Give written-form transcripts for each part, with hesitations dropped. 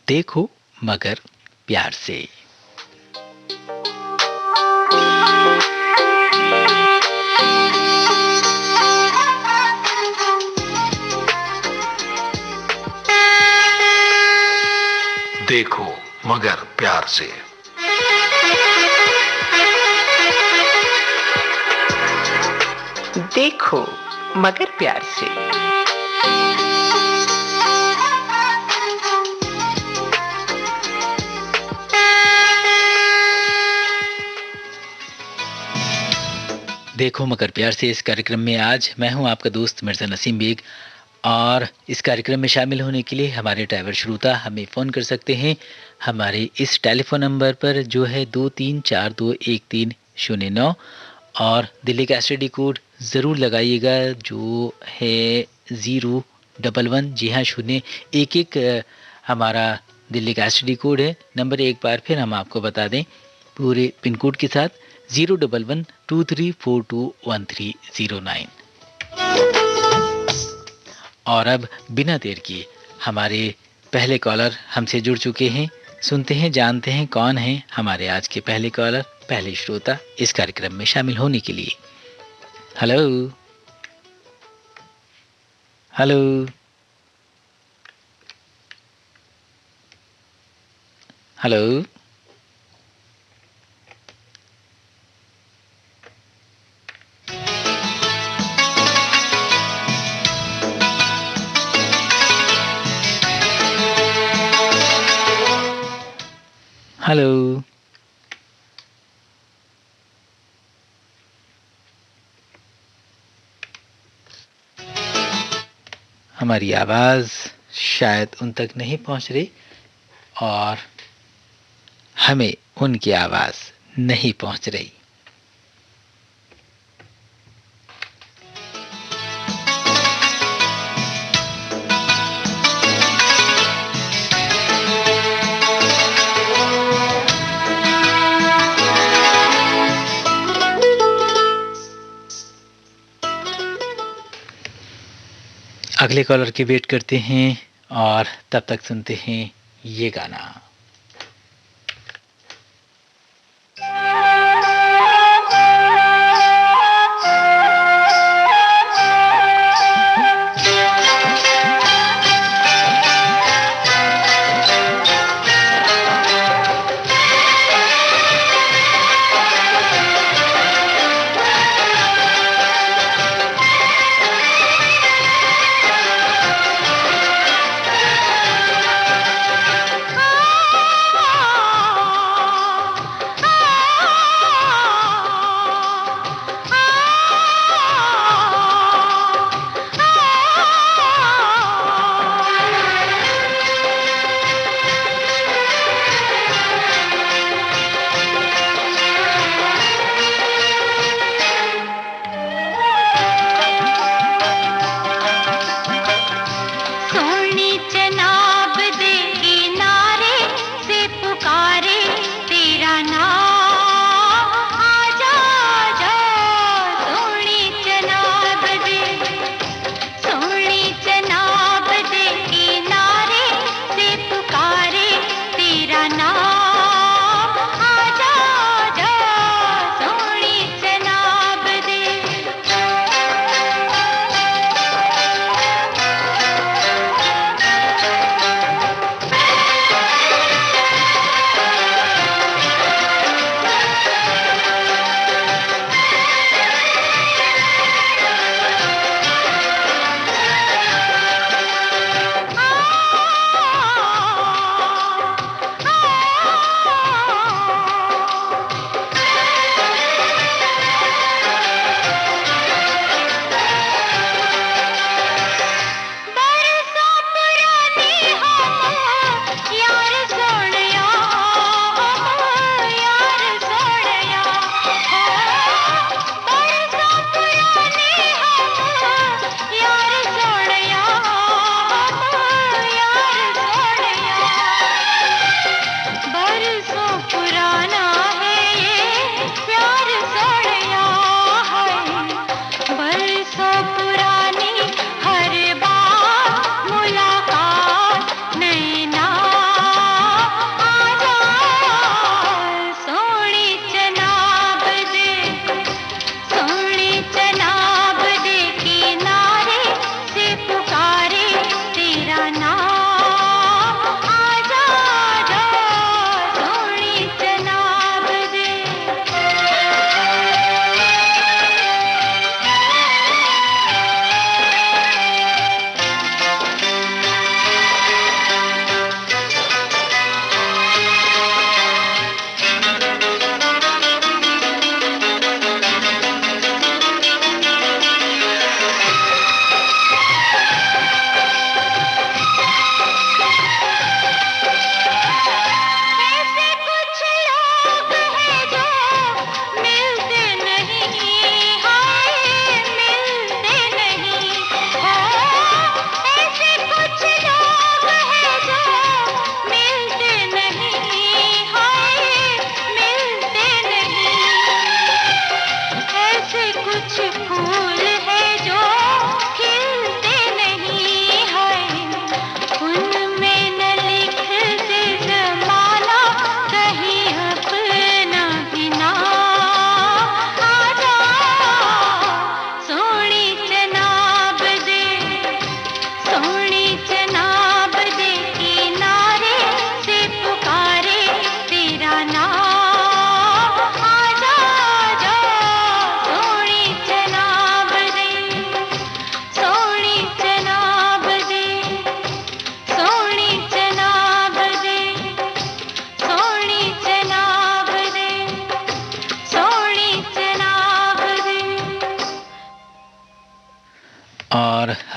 देखो मगर प्यार से। देखो मगर प्यार से। देखो मगर प्यार से। देखो मगर प्यार से इस कार्यक्रम में आज मैं हूं आपका दोस्त मिर्ज़ा नसीम बेग। और इस कार्यक्रम में शामिल होने के लिए हमारे ड्राइवर श्रोता हमें फ़ोन कर सकते हैं हमारे इस टेलीफ़ोन नंबर पर जो है 23421309। और दिल्ली का एसटीडी कोड ज़रूर लगाइएगा जो है 011। जी हाँ, 011 हमारा दिल्ली का एसटीडी कोड है। नंबर एक बार फिर हम आपको बता दें पूरे पिन कोड के साथ 01123421309। और अब बिना देर किए हमारे पहले कॉलर हमसे जुड़ चुके हैं। सुनते हैं, जानते हैं कौन हैं हमारे आज के पहले कॉलर, पहले श्रोता इस कार्यक्रम में शामिल होने के लिए। Hello hello hello. हेलो हमारी आवाज़ शायद उन तक नहीं पहुंच रही और हमें उनकी आवाज़ नहीं पहुंच रही। अगले कॉलर की वेट करते हैं और तब तक सुनते हैं ये गाना। आ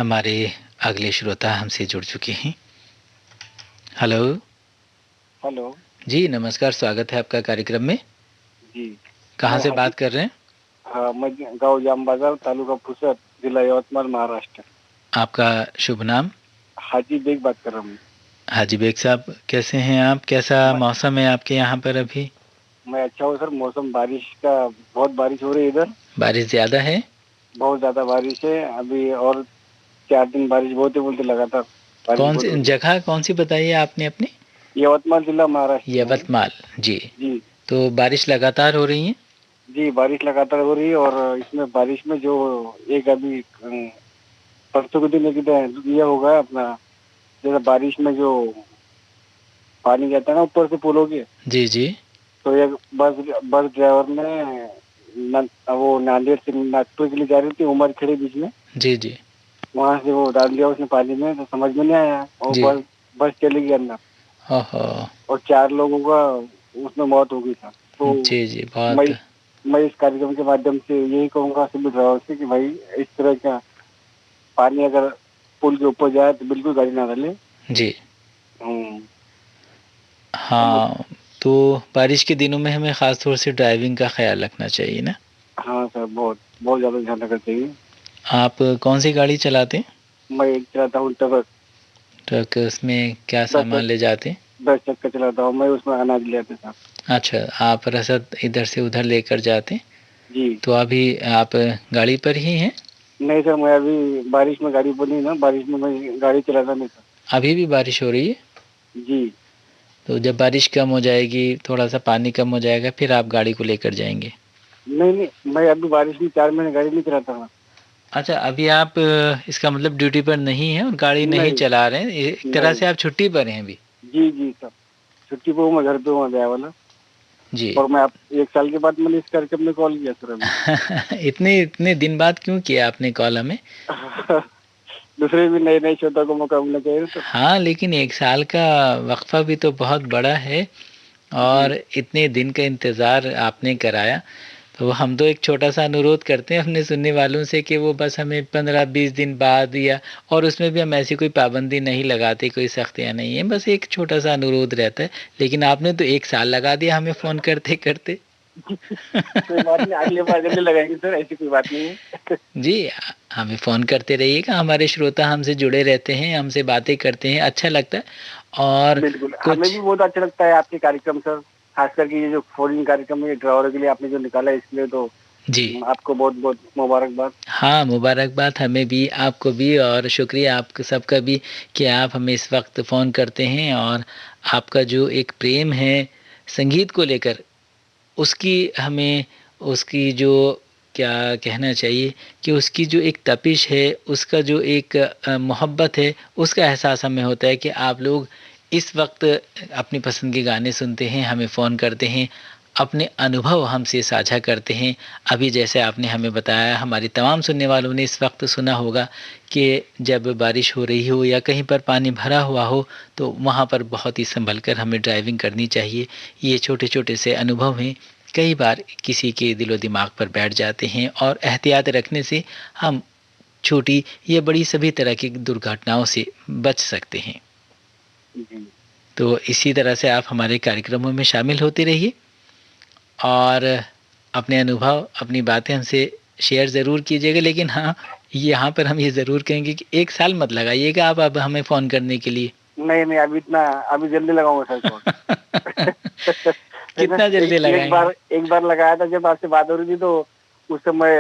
हमारे अगले श्रोता हमसे जुड़ चुके हैं। हेलो। हेलो। जी नमस्कार, स्वागत है आपका कार्यक्रम में। जी। कहाँ मैं से हाजी बात कर रहे हैं? हाँ, मैं गाँव जाम बाजार, तालुका पुसद, जिला यवतमाल, महाराष्ट्र। आपका शुभ नाम? हाजी बेग बात कर रहा हूँ। हाजी बेग साहब, कैसे हैं आप? कैसा मैं मौसम है आपके यहाँ पर अभी? मैं अच्छा हूँ सर। मौसम बारिश का, बहुत बारिश हो रही है इधर। बारिश ज़्यादा है? बहुत ज़्यादा बारिश है अभी, और 4 दिन बारिश बोलते बोलते लगातार बारिश कौन बहुत सी हो रही है। जगह, कौन सी बताइए आपने अपनी? यवतमाल जिला, महाराष्ट्र में है। यवतमाल। जी। जी। तो बारिश लगातार हो रही है? जी, बारिश लगातार हो रही है, और इसमें बारिश में जो एक अभी परसों के दिन ये होगा अपना, जैसे बारिश में जो पानी जाता है ना ऊपर से पुलों के, जी जी। तो एक बस बस ड्राइवर ने वो नांदेड़ से नागपुर के लिए जा रही थी, उमरखेड़े बीच में, जी जी। वहां से वो डाल दिया उसने पानी में, तो समझ में नहीं आया, और जी। बस बस चली गई अंदर, ओहो। और 4 लोगों का उसमें मौत हो गई था। तो जी जी, मैं बहुत। मैं इस कार्यक्रम के माध्यम से यही कहूंगा सभी ड्राइवर से कि भाई, इस तरह का पानी अगर पुल के ऊपर जाए तो बिल्कुल गाड़ी ना डाले। जी। हम्म। समझ। हाँ, तो बारिश के दिनों में हमें ख़ास तौर से ड्राइविंग का ख़्याल रखना चाहिए ना? हाँ सर, बहुत बहुत ज्यादा ध्यान रखना चाहिए। आप कौन सी गाड़ी चलाते हैं? मैं एक चलाता हूँ ट्रक। ट्रक, उसमें क्या दस सामान ले जाते हैं? 10 चक्कर चलाता हूँ मैं, उसमें अनाज ले आते साहब। अच्छा, आप रसद इधर से उधर लेकर जाते हैं? जी। तो अभी आप गाड़ी पर ही हैं? नहीं सर, मैं अभी बारिश में गाड़ी बनी ना, बारिश में मैं गाड़ी चलाता नहीं सर। अभी भी बारिश हो रही है? जी। तो जब बारिश कम हो जाएगी, थोड़ा सा पानी कम हो जाएगा, फिर आप गाड़ी को लेकर जाएंगे? नहीं नहीं, मैं अभी बारिश में 4 महीने गाड़ी नहीं चलाता हूँ। अच्छा, अभी आप इसका मतलब ड्यूटी पर नहीं हैं और गाड़ी नहीं नहीं चला रहे हैं, एक तरह नहीं। से आप छुट्टी पर हैं अभी? जी जी सर, छुट्टी पे हूँ, मैं घर पे हूँ अभी वाला। जी। और मैं आप 1 साल के बाद मैंने इस कार्यक्रम में कॉल किया सर अभी। इतने इतने दिन बाद क्यों किया आपने कॉल हमें? दूसरे भी नए नए श्रोता को मौका मिलना चाहिए तो। हाँ, लेकिन 1 साल का वक़्फ़ा भी तो बहुत बड़ा है जी। और इतने दिन का इंतज़ार आपने कराया। तो हम तो एक छोटा-सा अनुरोध करते हैं अपने सुनने वालों से कि वो बस हमें 15-20 दिन बाद, या और उसमें भी हम ऐसी कोई पाबंदी नहीं लगाते, कोई सख्तियाँ नहीं हैं, बस एक छोटा-सा अनुरोध रहता है। लेकिन आपने तो 1 साल लगा दिया हमें फ़ोन करते-करते। कोई बात नहीं, अगली बार जल्दी लगाएंगे सर, ऐसी कोई बात नहीं है। जी, हमें फ़ोन करते रहिएगा, हमारे श्रोता हमसे जुड़े रहते हैं, हमसे बातें करते हैं, अच्छा लगता है। और बिल्कुल, हमें कुछ भी बहुत अच्छा लगता है आपके कार्यक्रम सर। खास करके ये जो फोन कार्यक्रम है, ड्राइवरों के लिए आपने जो निकाला है, इसलिए तो जी। आपको बहुत बहुत मुबारकबाद। हाँ, मुबारकबाद हमें भी, आपको भी, और शुक्रिया आप सबका भी कि आप हमें इस वक़्त फ़ोन करते हैं और आपका जो एक प्रेम है संगीत को लेकर, उसकी हमें, उसकी जो क्या कहना चाहिए कि उसकी जो एक तपिश है, उसका जो एक मोहब्बत है, उसका एहसास हमें होता है कि आप लोग इस वक़्त अपनी पसंद के गाने सुनते हैं, हमें फ़ोन करते हैं, अपने अनुभव हमसे साझा करते हैं। अभी जैसे आपने हमें बताया, हमारे तमाम सुनने वालों ने इस वक़्त सुना होगा कि जब बारिश हो रही हो या कहीं पर पानी भरा हुआ हो, तो वहाँ पर बहुत ही सँभल कर हमें ड्राइविंग करनी चाहिए। ये छोटे-छोटे से अनुभव हैं, कई बार किसी के दिलो-दिमाग पर बैठ जाते हैं और एहतियात रखने से हम छोटी या बड़ी सभी तरह की दुर्घटनाओं से बच सकते हैं। जी। तो इसी तरह से आप हमारे कार्यक्रमों में शामिल होते रहिए और अपने अनुभव, अपनी बातें हमसे शेयर ज़रूर कीजिएगा। लेकिन हाँ, यहाँ पर हम ये ज़रूर कहेंगे कि 1 साल मत लगाइएगा आप अब हमें फ़ोन करने के लिए। नहीं नहीं, अभी जल्दी लगाऊंगा सर कॉल। है ना, कितना एक जल्दी एक बार लगाएँगे? एक बार लगाया था जब आपसे बात हो रही थी, तो उस समय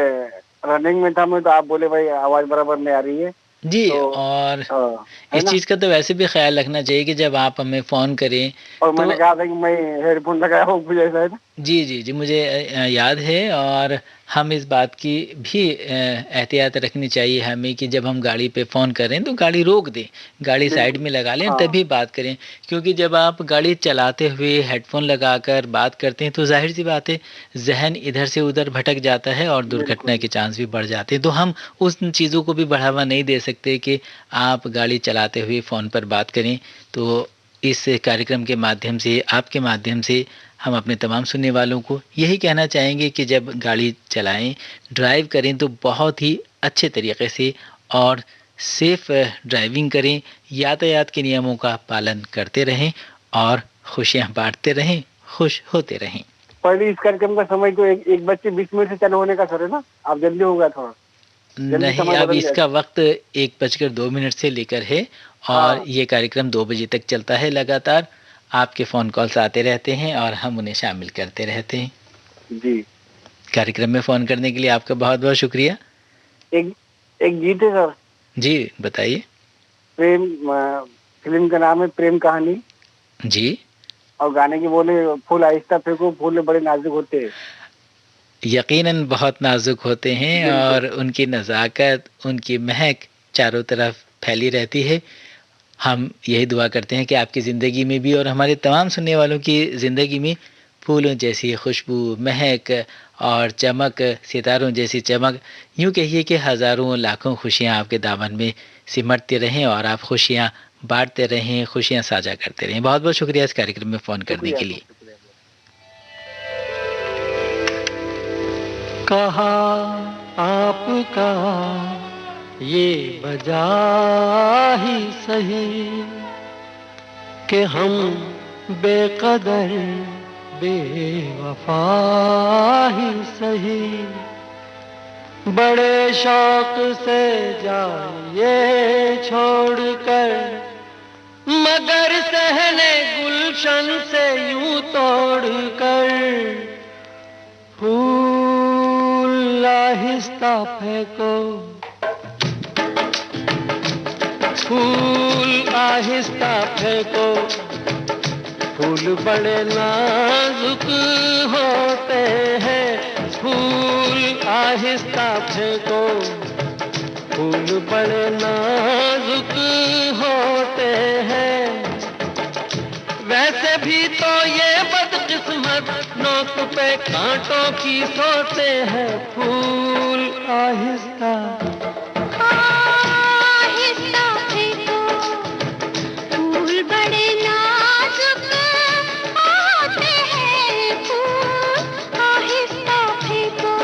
रनिंग में था मैं, तो आप बोले भाई आवाज बराबर नहीं आ रही है। जी, तो और हाँ, है इस ना। चीज़ का तो वैसे भी ख़्याल रखना चाहिए कि जब आप हमें फ़ोन करें और तो मैंने कहा था कि मैं हेडफोन लगाया हूँ मुझे ऐसा है ना। जी, जी, जी, मुझे याद है। और हम इस बात की भी एहतियात रखनी चाहिए हमें कि जब हम गाड़ी पे फ़ोन करें तो गाड़ी रोक दें, गाड़ी साइड बिल्कुल। में लगा लें, हाँ। तभी बात करें। क्योंकि जब आप गाड़ी चलाते हुए हेडफ़ोन लगाकर बात करते हैं तो ज़ाहिर-सी बात है, ज़हन इधर से उधर भटक जाता है और दुर्घटना बिल्कुल। के चांस भी बढ़ जाते हैं। तो हम उन चीज़ों को भी बढ़ावा नहीं दे सकते कि आप गाड़ी चलाते हुए फ़ोन पर बात करें। तो इस कार्यक्रम के माध्यम से, आपके माध्यम से हम अपने तमाम सुनने वालों को यही कहना चाहेंगे कि जब गाड़ी चलाएं, ड्राइव करें तो बहुत ही अच्छे तरीके से और सेफ ड्राइविंग करें, यातायात के नियमों का पालन करते रहें और खुशियाँ बाँटते रहें, खुश होते रहें। पर इस कार्यक्रम का समय तो 1:20 से चालू होने का सर है ना? अब जल्दी होगा थोड़ा, जल्दी नहीं, समय अब बदल गया। इसका वक़्त 1:02 से लेकर है और हाँ, ये कार्यक्रम 2 बजे तक चलता है लगातार। आपके फ़ोन कॉल्स आते रहते हैं और हम उन्हें शामिल करते रहते हैं। जी। कार्यक्रम में फ़ोन करने के लिए आपका बहुत-बहुत शुक्रिया। एक एक गीत है सर, जी, बताइए। प्रेम फ़िल्म का नाम है प्रेम कहानी जी, और गाने की बोले फूल आहिस्ता फेंको, फूल बड़े नाज़ुक होते हैं। यकीनन बहुत नाज़ुक होते हैं बिल्कुल, और उनकी नज़ाकत, उनकी महक चारों तरफ फैली रहती है। हम यही दुआ करते हैं कि आपकी ज़िंदगी में भी और हमारे तमाम सुनने वालों की ज़िंदगी में फूलों जैसी खुशबू, महक और चमक, सितारों जैसी चमक, यूँ कहिए कि हज़ारों लाखों खुशियाँ आपके दामन में सिमटती रहें और आप खुशियाँ बाँटते रहें, खुशियाँ साझा करते रहें। बहुत-बहुत शुक्रिया इस कार्यक्रम में फ़ोन करने शुक्रिया के सर, लिए। शुक्रिया। कहा आपका ये वजह ही सही कि हम बेकदर बेवफा ही सही, बड़े शौक से जाइए छोड़कर, मगर सहने गुलशन से यूं तोड़कर, फूल आहिस्ता फेंको, फूल आहिस्ता फेंको, फूल बड़े नाजुक होते हैं, फूल आहिस्ता फेंको, फूल बड़े नाजुक होते हैं। वैसे भी तो ये बदकिस्मत नोक पे कांटों की सोते हैं, फूल आहिस्ता आहिस्ता फेंको, फूल बड़े नाजुक होते हैं, फूल आहिस्ता फेंको।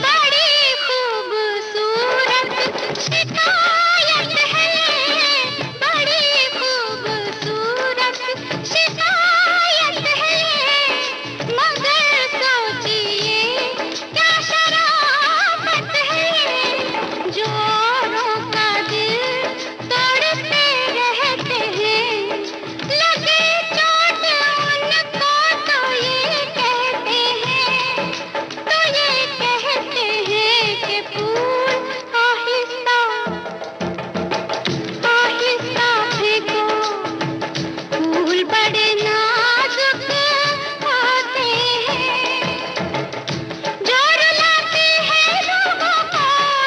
बड़ी खूबसूरत शिकायत है, बड़ी खूबसूरत शिकायत है, मगर सोचिए क्या शराफत है, जो औरों का दिल तोड़ते रहते हैं, लगे चोट उनको तो ये कहते हैं, तो ये कहते हैं कि फूल आहिस्ता आहिस्ता फेंको, फूल बड़े नाजुक होते हैं, जो रुलाते हैं लोगों को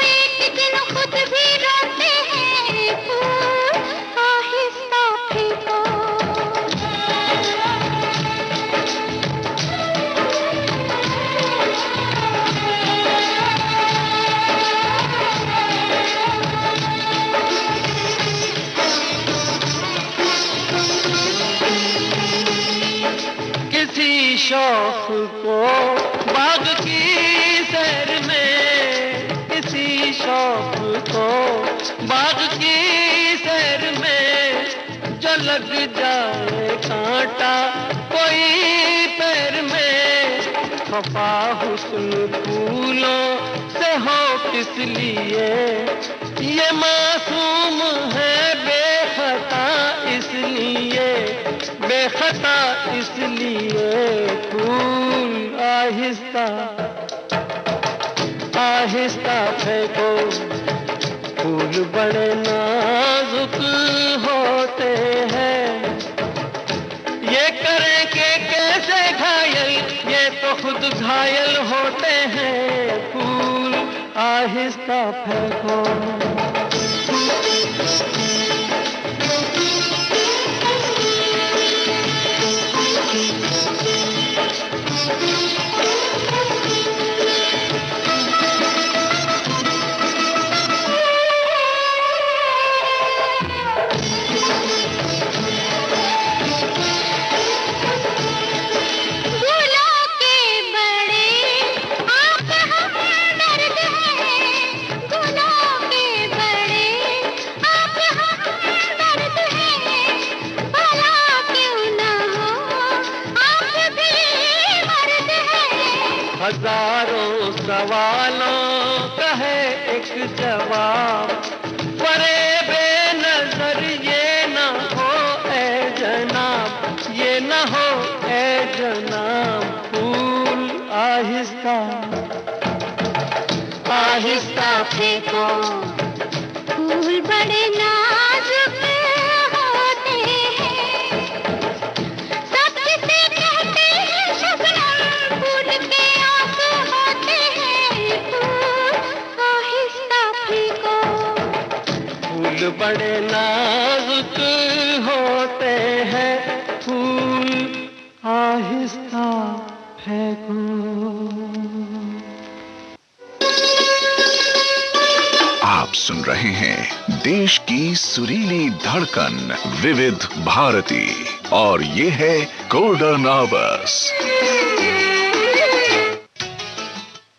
एक दिन खुद भी रोते हैं, फूल आहिस्ता फेंको। किसी शौक को बाग की सैर में, किसी शौक को बाग की सैर में, जो लग जाए कांटा कोई पैर में, खफा हुस्न फूलों से हो किस लिए, ये मासूम है बेखता इसलिए, बेखता इसलिए, फूल आहिस्ता आहिस्ता फेंको, फूल बड़े नाजुक होते हैं। ये करें कि कैसे घायल, ये तो खुद घायल होते हैं, फूल आहिस्ता फेंको। सवालों का है एक जवाब, परे बेनजर ये न हो ए जनाब, ये न हो ए जनाब। फूल आहिस्ता आहिस्ता फेंको, फूल बड़े नाजुक होते हैं। सब किसे कहते हैं शबनम, फूल के आंसू होते हैं। फूल आहिस्ता फेंको, फूल बड़े नाजुक होते हैं, फूल आहिस्ता फेंको। आप सुन रहे हैं देश की सुरीली धड़कन विविध भारती और ये है गोल्डन आवर्स।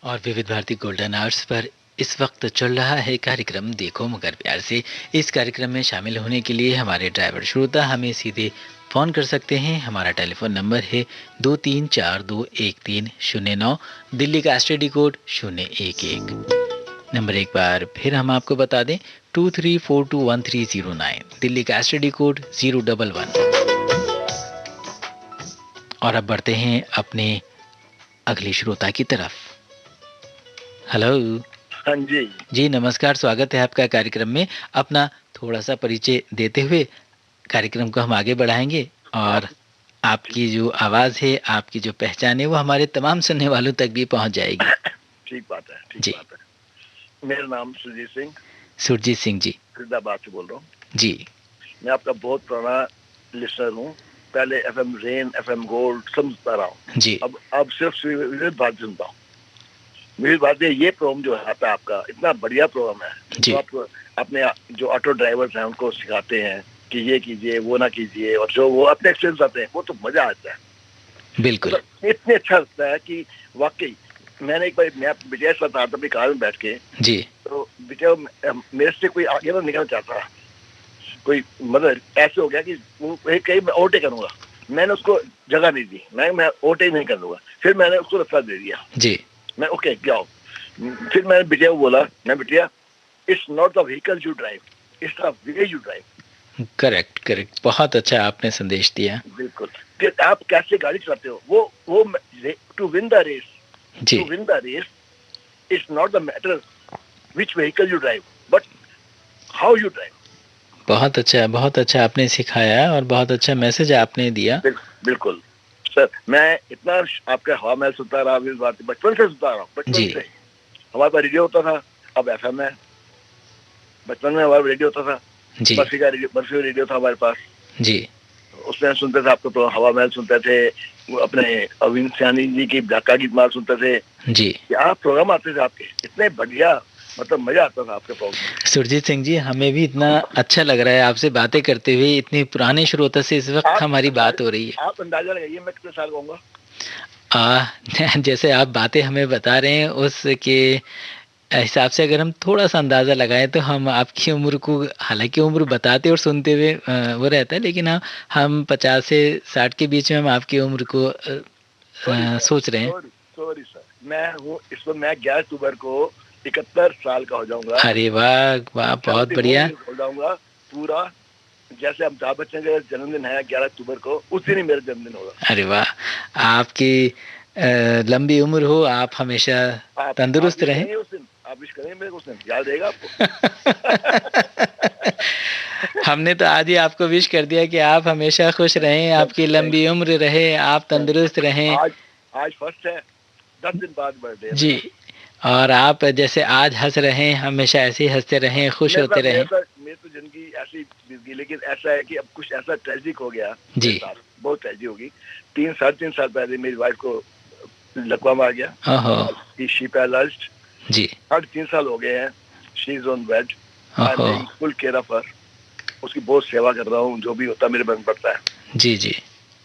और विविध भारती गोल्डन आवर्स पर इस वक्त चल रहा है कार्यक्रम देखो मगर प्यार से। इस कार्यक्रम में शामिल होने के लिए हमारे ड्राइवर श्रोता हमें सीधे फ़ोन कर सकते हैं। हमारा टेलीफोन नंबर है 23421309, दिल्ली का एसटीडी कोड 011। नंबर एक बार फिर हम आपको बता दें 23421309, दिल्ली का एसटीडी कोड 011। और अब बढ़ते हैं अपने अगले श्रोता की तरफ। हेलो। हाँ जी जी नमस्कार, स्वागत है आपका कार्यक्रम में। अपना थोड़ा सा परिचय देते हुए कार्यक्रम को हम आगे बढ़ाएंगे और आपकी जो आवाज़ है, आपकी जो पहचान है वो हमारे तमाम सुनने वालों तक भी पहुंच जाएगी। ठीक बात है, ठीक जी। बात है। मेरा नाम सुरजीत सिंह, सुरजीत सिंह जी। फरीदाबाद से बोल रहा हूँ। जी मैं आपका बहुत पुराना लिसनर हूँ। पहले एफएम रेन, एफएम गोल्ड सब सुनता रहा हूँ। जी अब सिर्फ विविध भारती सुनता हूँ। विविध भारती ये प्रोग्राम जो आता है आपका, इतना बढ़िया प्रोग्राम है। जी। तो आप अपने जो ऑटो ड्राइवर्स हैं उनको सिखाते हैं कि ये कीजिए वो ना कीजिए, और जो वो अपने एक्सपीरियंस आते हैं वो तो मजा आता है। बिल्कुल। मतलब इतने अच्छा लगता है कि वाकई मैंने एक बार मैं विजय साथ था अपनी कार में बैठ के, जी तो विजय मेरे से कोई आगे ना निकलना चाहता, कोई मतलब ऐसे हो गया कि वो कहीं मैं ओवरटेक करूंगा, मैंने उसको जगह नहीं दी, मैं ओवरटेक नहीं कर लूंगा। फिर मैंने उसको रास्ता दे दिया, जी मैं ओके जाओ। फिर मैंने विजय को बोला, मैं बिटिया it's not the vehicle you drive, it's the way you drive. Correct correct, बहुत अच्छा आपने संदेश दिया। बिल्कुल, कि आप कैसे गाड़ी चलाते हो, वो टू विन द रेस, जी to win the race, it's not the matter which vehicle you drive, but how you drive. बहुत अच्छा आपने सिखाया और बहुत अच्छा मैसेज आपने दिया। बिल्कुल सर, मैं इतना आपका हवा महल सुनता रहा, बचपन से सुनता रहा, बचपन जी। से। हमारे पास रेडियो होता था, अब एफएम है। बचपन में हमारा रेडियो होता था, जी बर्फी रेडियो था हमारे पास, जी उसमें सुनते थे आपको तो हवा महल सुनते थे, वो अपने अविन सैनी जी की ढाका गीत मार सुनते थे। जी। क्या प्रोग्राम आते थे आपके, इतने बढ़िया, मतलब मजा आता था आपके प्रोग्राम। सुरजीत सिंह जी, हमें भी इतना अच्छा लग रहा है आपसे बातें करते हुए। इतने पुराने श्रोता से इस वक्त हमारी बात हो रही है। आप अंदाजा लगाइए मैं कितने साल का होऊंगा। जैसे आप बातें हमें बता रहे हैं उसके हिसाब से अगर हम थोड़ा सा अंदाज़ा लगाएं तो हम आपकी उम्र को, हालांकि उम्र बताते और सुनते हुए वो रहता है, लेकिन हम 50 से 60 के बीच में हम आपकी उम्र को सोच रहे हैं। सॉरी सर, मैं हूँ इस वक्त, मैं 11 अक्टूबर को 71 साल का हो जाऊंगा। अरे वाह वाह, बहुत बढ़िया। हो जाऊंगा पूरा, जैसे अमिताभ बच्चन का जन्मदिन है 11 अक्टूबर को, उस दिन ही मेरा जन्मदिन होगा। अरे वाह, आपकी लंबी उम्र हो, आप हमेशा तंदुरुस्त रहें। आप विश करेंगे मेरे को उस दिन, याद रहेगा आपको। हमने तो आज ही आपको विश कर दिया कि आप हमेशा खुश रहें, आपकी लंबी उम्र रहे, आप तंदुरुस्त रहें। आज फर्स्ट है, 10 दिन बाद बर्थडे जी, और आप जैसे आज हंस रहे हैं, हमेशा ऐसे ही हंसते रहें, खुश होते रहें। मेरी तो जिंदगी ऐसी बीत गई, लेकिन ऐसा है कि अब कुछ ऐसा ट्रेजिक हो गया जी, बहुत ट्रेजिक होगी। 3-3.5 साल पहले मेरी वाइफ को लकवा मार गया, शी पैरालाइज्ड जी। 3.5 साल हो गए हैं, she is on bed, I am taking full care of her, उसकी बहुत सेवा कर रहा हूँ, जो भी होता मेरे मन पड़ता है। जी जी।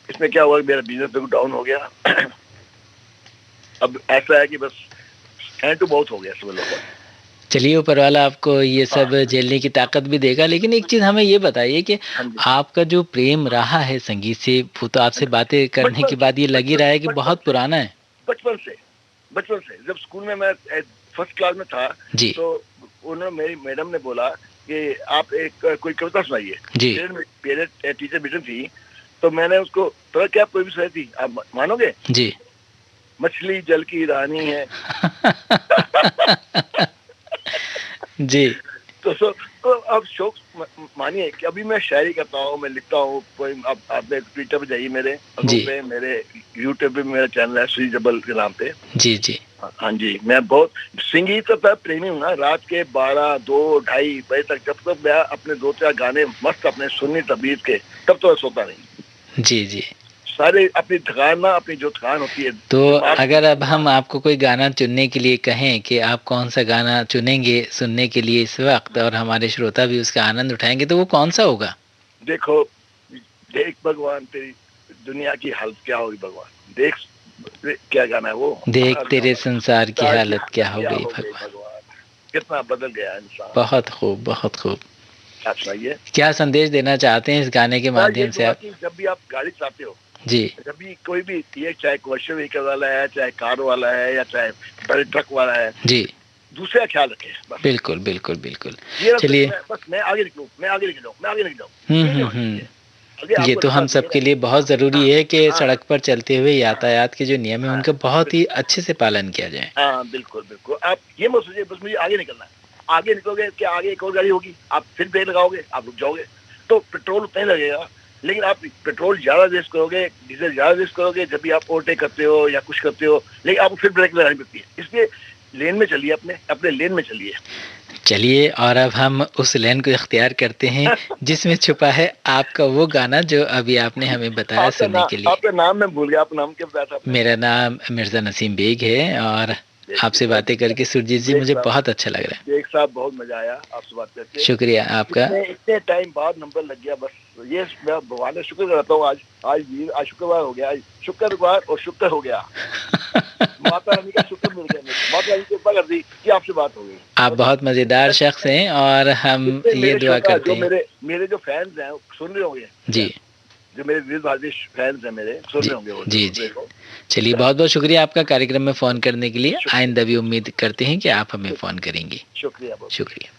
इसमें क्या हुआ, मेरा बिजनेस बिल्कुल डाउन हो गया। अब ऐसा है कि बस हैंड टू बहुत हो गया सब लोगों को। चलिए, ऊपर वाला आपको ये सब झेलने की ताकत भी देगा। लेकिन एक चीज हमें ये बताइए कि आपका जो प्रेम रहा है संगीत से, वो तो आपसे बातें करने के बाद ये लग ही रहा है कि बहुत पुराना है। बचपन से बचपन से। जब स्कूल में मैं फर्स्ट क्लास में था तो उन्होंने मेरी मैडम ने बोला कि आप एक कोई कविता सुनाइए। मेरे टीचर मीटिंग थी तो मैंने उसको तो क्या कोई भी सुनाई थी, आप मानोगे जी? मछली जल की रानी है। जी। तो अब शौक मानिए कि अभी मैं शायरी करता हूँ, मैं लिखता हूँ पोइम। आप ट्विटर पे जाइए मेरे पे, मेरे यूट्यूब पे मेरा चैनल है श्री जबल के नाम पे। जी जी। हाँ जी, मैं बहुत संगीत का प्रेमी हूँ ना। रात के 12, 2, 2:30 बजे तक जब तक मैं अपने 2-4 गाने मस्त अपने सुन्नी तबीयत के, तब तो मैं सोता नहीं। जी जी। सारे अपनी थकान ना, अपनी जो थकान होती है। तो अगर अब हम आपको कोई गाना चुनने के लिए कहें कि आप कौन सा गाना चुनेंगे सुनने के लिए इस वक्त, और हमारे श्रोता भी उसका आनंद उठाएंगे, तो वो कौन सा होगा? देखो, देख भगवान तेरी दुनिया की हालत क्या होगी भगवान, देख क्या गाना है वो, देख तेरे संसार की हालत क्या हो गई भगवान, कितना बदल गया इंसान। बहुत खूब, बहुत खूब। आप सुनाइए, क्या संदेश देना चाहते हैं इस गाने के माध्यम से आप? जब भी आप गाड़ी चलाते हो जी, जब भी कोई भी, ये चाहे कमर्शियल व्हीकल वाला है, चाहे कार वाला है, या चाहे बड़े ट्रक वाला है जी, दूसरे का ख्याल रखें। बिल्कुल बिल्कुल बिल्कुल। चलिए, बस मैं आगे निकलूं, मैं आगे निकलूं। ये तो हम सबके लिए बहुत ज़रूरी है कि सड़क पर चलते हुए यातायात के जो नियम है उनका बहुत ही अच्छे से पालन किया जाए। हाँ बिल्कुल बिल्कुल। आप ये मत सोचिए बस मुझे आगे निकलना है। आगे निकलोगे कि आगे एक और गाड़ी होगी, आप फिर ब्रेक लगाओगे, आप रुक जाओगे, तो पेट्रोल उतना ही लगेगा। लेकिन आप पेट्रोल ज़्यादा वेस्ट करोगे, डीजल ज़्यादा वेस्ट करोगे जब भी आप ओवरटेक करते हो या कुछ करते हो, लेकिन आपको फिर ब्रेक लगानी पड़ती है। इसलिए लेन में चलिए, अपने लेन में चलिए। चलिए, और अब हम उस लेन को इख्तियार करते हैं जिसमें छुपा है आपका वो गाना जो अभी आपने हमें बताया सुनने के लिए। आपका नाम मैं भूल गया, आपका नाम क्या बताया था? मेरा नाम मिर्जा नसीम बेग है, और आपसे बातें करके सुरजीत जी मुझे बहुत अच्छा लग रहा है। बेग साहब, बहुत मजा आया आपसे बात करके। शुक्रिया आपका। इतने टाइम बाद नंबर लग गया, बस ये मैं भगवान का शुक्र करता हूँ। आज शुक्रवार हो गया, आज शुक्रवार और शुक्र हो गया। माता रानी का शुक्र मिल गया, माता रानी कृपा कर दी कि आपसे बात हो गई। आप बहुत मजेदार शख्स हैं, और हम ये दुआ करते हैं मेरे जो फैंस हैं सुन रहे होंगे जी, जो मेरे विविध भारती फैंस हैं मेरे, सुन रहे होंगे वो। जी जी। चलिए, बहुत बहुत शुक्रिया आपका कार्यक्रम में फ़ोन करने के लिए। आइंदा भी उम्मीद करते हैं कि आप हमें फ़ोन करेंगे। शुक्रिया, शुक्रिया।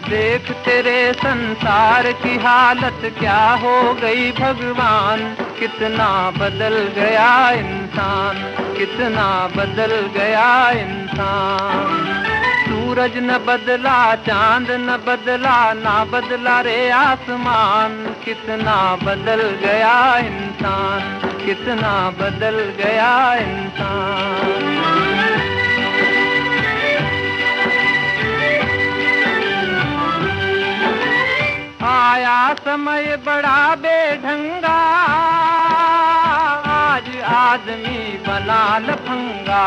देख तेरे संसार की हालत क्या हो गई भगवान, कितना बदल गया इंसान, कितना बदल गया इंसान। सूरज न बदला, चांद न बदला, ना बदला रे आसमान, कितना बदल गया इंसान, कितना बदल गया इंसान। आया समय बड़ा बेढंगा, आज आदमी बना लफंगा,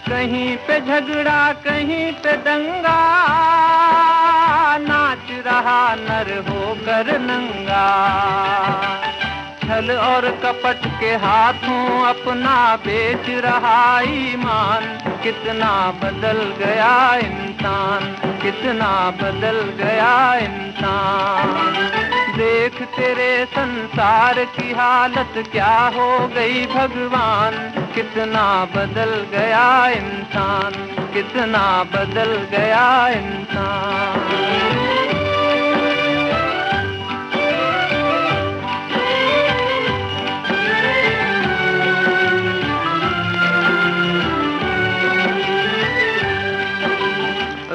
कहीं पे झगड़ा कहीं पे दंगा, नाच रहा नर होकर नंगा। छल और कपट के हाथों अपना बेच रहा ईमान, कितना बदल गया इंसान, कितना बदल गया इंसान। देख तेरे संसार की हालत क्या हो गई भगवान, कितना बदल गया इंसान, कितना बदल गया इंसान।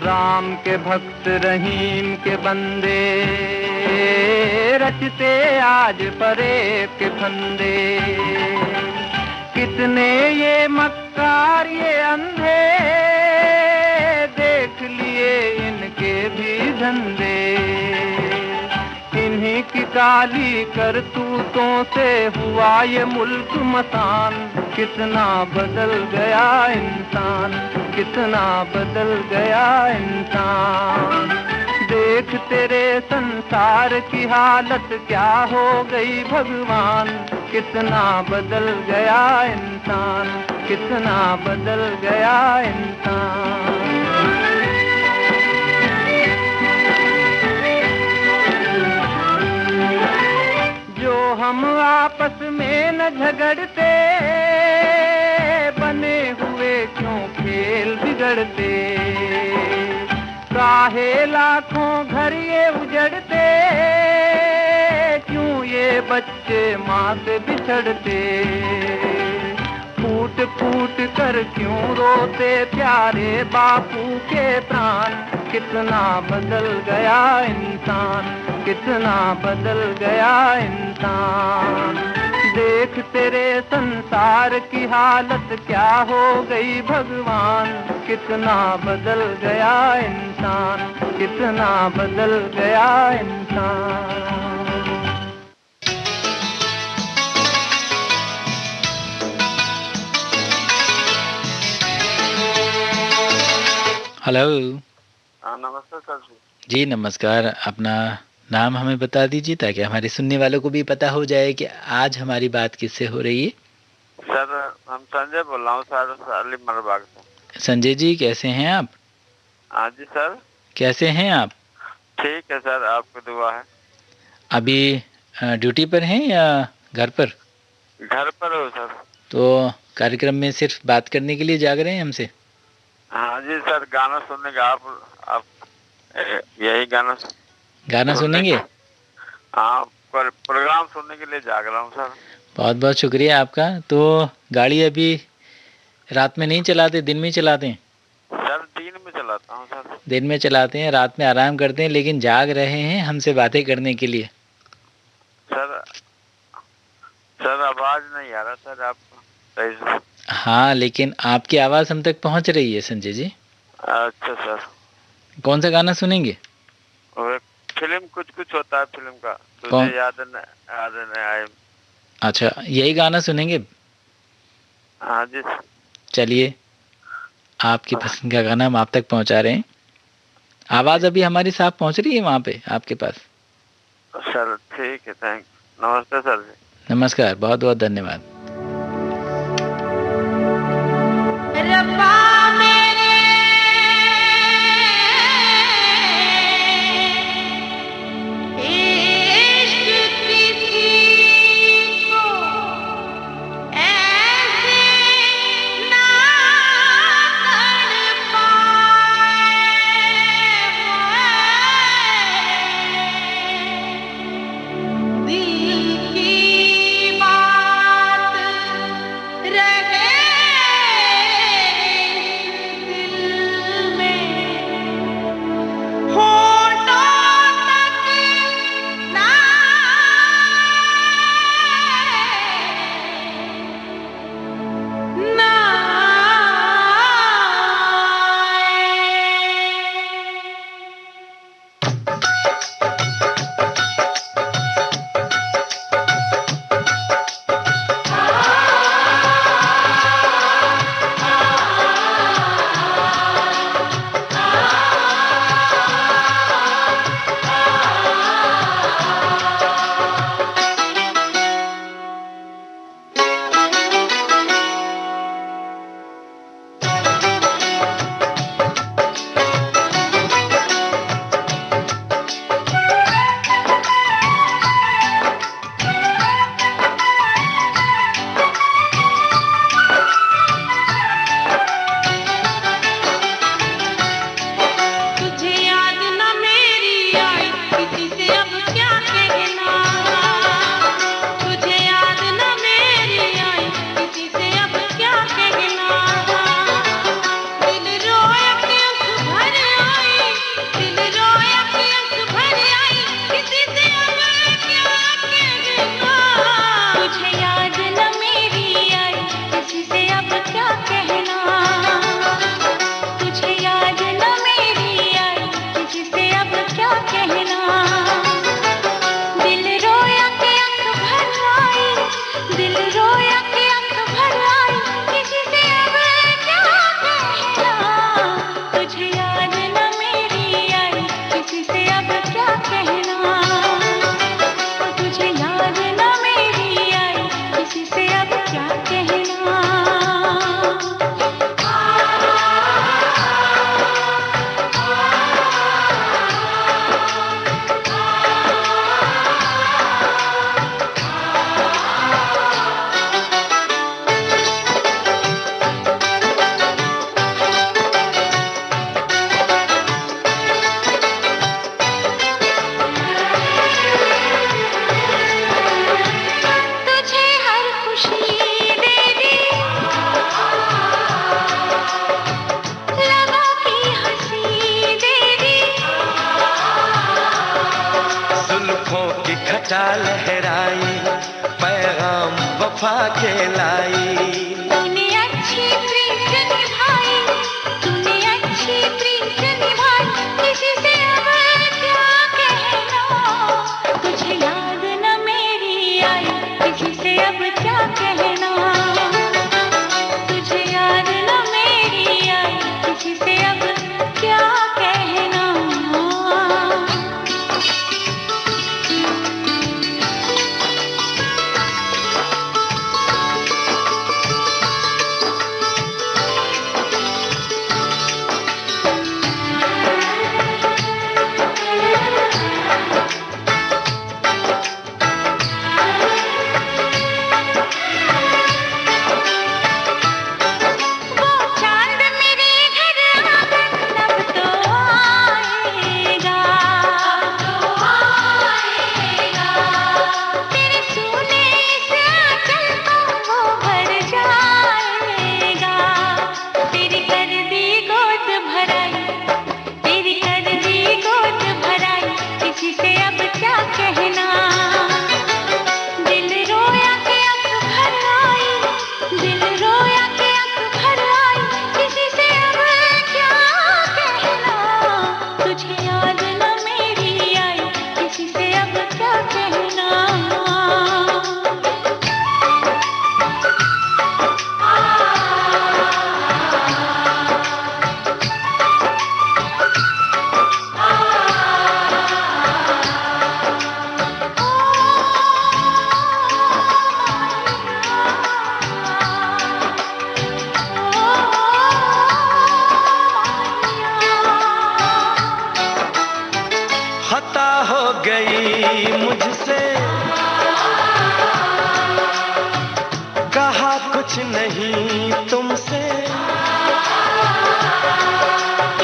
राम के भक्त रहीम के बंदे, रचते आज परे के फंदे, कितने ये मक्कार ये अंधे, देख लिए इनके भी धंधे। इन्हीं की काली करतूतों से हुआ ये मुल्क मसान, कितना बदल गया इंसान, कितना बदल गया इंसान। देख तेरे संसार की हालत क्या हो गई भगवान, कितना बदल गया इंसान, कितना बदल गया इंसान। न झगड़ते, बने हुए क्यों खेल बिगड़ते, काहे लाखों घर ये उजड़ते, क्यों ये बच्चे माँ से बिछड़ते, फूट फूट कर क्यों रोते प्यारे बापू के प्राण, कितना बदल गया इंसान, कितना बदल गया इंसान। देख तेरे संसार की हालत क्या हो गई भगवान, कितना बदल गया इंसान, कितना बदल गया इंसान। हेलो। नमस्ते सर जी नमस्कार। अपना नाम हमें बता दीजिए ताकि हमारे सुनने वालों को भी पता हो जाए कि आज हमारी बात किससे हो रही है। सर हम संजय बोल रहा हूँ सर, साली मरबाग से। संजय जी कैसे हैं आप? हाँ जी सर। कैसे हैं आप? ठीक है सर, आपकी दुआ है। अभी ड्यूटी पर हैं या घर पर? घर पर हो सर। तो कार्यक्रम में सिर्फ बात करने के लिए जाग रहे हैं हमसे? हाँ जी सर, गाना सुनने का आप यही गाना सुनेंगे? हाँ, प्रोग्राम सुनने के लिए जाग रहा हूँ सर। बहुत बहुत शुक्रिया आपका। तो गाड़ी अभी रात में नहीं चलाते, दिन में चलाते हैं? सर दिन में चलाता हूँ सर। दिन में चलाते हैं, रात में आराम करते हैं, लेकिन जाग रहे हैं हमसे बातें करने के लिए। सर आवाज नहीं आ रहा सर आपको सही से। हाँ, लेकिन आपकी आवाज़ हम तक पहुंच रही है संजय जी। अच्छा सर। कौन सा गाना सुनेंगे? फिल्म कुछ कुछ होता है फिल्म का, तुझे याद नहीं आए। अच्छा, यही गाना सुनेंगे? हाँ जी। चलिए, आपकी पसंद का गाना हम आप तक पहुंचा रहे हैं। आवाज़ अभी हमारी साफ पहुंच रही है वहाँ पे आपके पास? सर ठीक है, थैंक। नमस्ते सर जी। नमस्कार, बहुत बहुत धन्यवाद। दिल की बात लहराई, पैगाम वफा के लाई। तूने अच्छी प्रीत निभाई, तूने अच्छी प्रीत निभाई, किसी से अब क्या कहना, तुझे याद न मेरी आई, किसी से अब क्या कहना, तुझे याद न मेरी आई, किसी से अब क्या कहना। कुछ नहीं तुमसे,